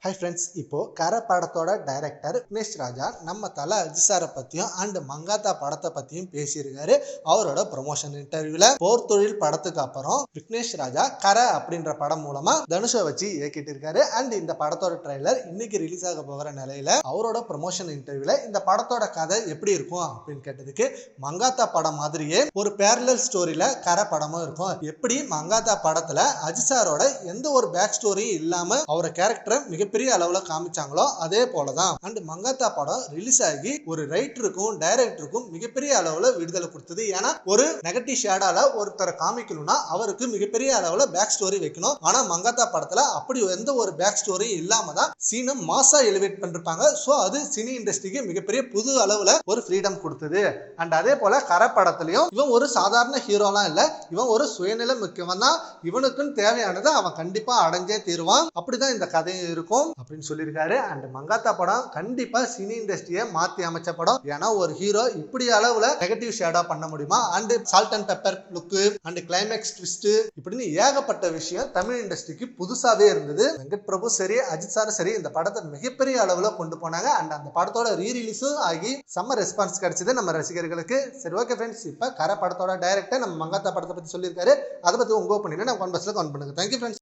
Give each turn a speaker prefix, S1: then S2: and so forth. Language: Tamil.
S1: ஹாய் ஃப்ரெண்ட்ஸ், இப்போ கர படத்தோட டைரக்டர் விக்னேஷ் ராஜா நம்ம தல அஜித் சாரை பற்றியும் அண்ட் மங்காத்தா படத்தை பற்றியும் பேசியிருக்காரு. அவரோட ப்ரொமோஷன் இன்டர்வியூல போர் தொழில் படத்துக்கு அப்புறம் விக்னேஷ் ராஜா கர அப்படின்ற படம் மூலமா தனுஷை வச்சு இயக்கிட்டு இருக்காரு. அண்ட் இந்த படத்தோட ட்ரெய்லர் இன்னைக்கு ரிலீஸ் ஆக போகிற நிலையில அவரோட ப்ரொமோஷன் இன்டர்வியூல இந்த படத்தோட கதை எப்படி இருக்கும் அப்படின்னு கேட்டதுக்கு, மங்காத்தா படம் மாதிரியே ஒரு பேரலல் ஸ்டோரியில கர படமும் இருக்கும். எப்படி மங்காத்தா படத்துல அஜித் சாரோட எந்த ஒரு பேக் ஸ்டோரியும் இல்லாம அவரோட கேரக்டரை மிகப்பெரிய அளவுல காமிச்சாங்களோ அதே போலதான் அண்ட் மங்காத்தா படம் ரிலீஸ் ஆகி ஒரு ரைட்டருக்கும் டைரக்டருக்கும் மிகப்பெரிய அளவுல விடுதலை கொடுத்தது. ஏன்னா ஒரு நெகட்டிவ் ஷேடால ஒருத்தரை காமிக்கணும்னா அவருக்கு மிகப்பெரிய அளவுல பேக் ஸ்டோரி வைக்கணும். ஆனா மங்காத்தா படத்துல அப்படி எந்த ஒரு பேக் ஸ்டோரியும் இல்லாம தான் சீனை மாசா எலிவேட் பண்ணிருப்பாங்க. சோ அது சினி இண்டஸ்ட்ரிக்கு மிகப்பெரிய புது அளவுல ஒரு ஃப்ரீடம் கொடுத்தது. அண்ட் அதே போல கர படத்திலையும் இவன் ஒரு சாதாரண ஹீரோலாம் இல்ல, இவன் ஒரு சுயநிலை முக்கியவன் தான். இவனுக்குன்னு தேவையானதை அவன் கண்டிப்பா அடைஞ்சே தீருவான். அப்படிதான் இந்த கதையும் இருக்கும் அப்படின்னு சொல்லியிருக்காரு. அண்ட் மங்காத்தா படம் கண்டிப்பா சினி இண்டஸ்ட்ரியை மாத்தி அமைச்ச படம். ஏன்னா ஒரு ஹீரோ இப்படி அளவுல நெகட்டிவ் ஷேடா பண்ண முடியுமா? And salt and pepper look and climax twist இப்படின்னு ஏகப்பட்ட விஷயம் தமிழ் இண்டஸ்ட்ரிக்கு புதுசாவே இருந்தது. வெங்கட் பிரபு சரி, அஜித் சார் சரி, இந்த படத்தை மிகப்பெரிய அளவுல கொண்டு போனாங்க. அண்ட் அந்த படத்தோட ரீரிலீஸும் ஆகி செம்ம ரெஸ்பான்ஸ் கிடைச்சது நம்ம ரசிகர்களுக்கு. சரி, ஓகே ஃப்ரெண்ட்ஸ், இப்ப கர படத்தோட டைரக்டர் நம்ம மங்காத்தா படத்தை பத்தி சொல்லியிருக்காரு. அதை பத்தி உங்க ஒப்பீனியனை நம்ம கமெண்ட் பாக்ஸ்ல கமெண்ட் பண்ணுங்க. Thank you friends.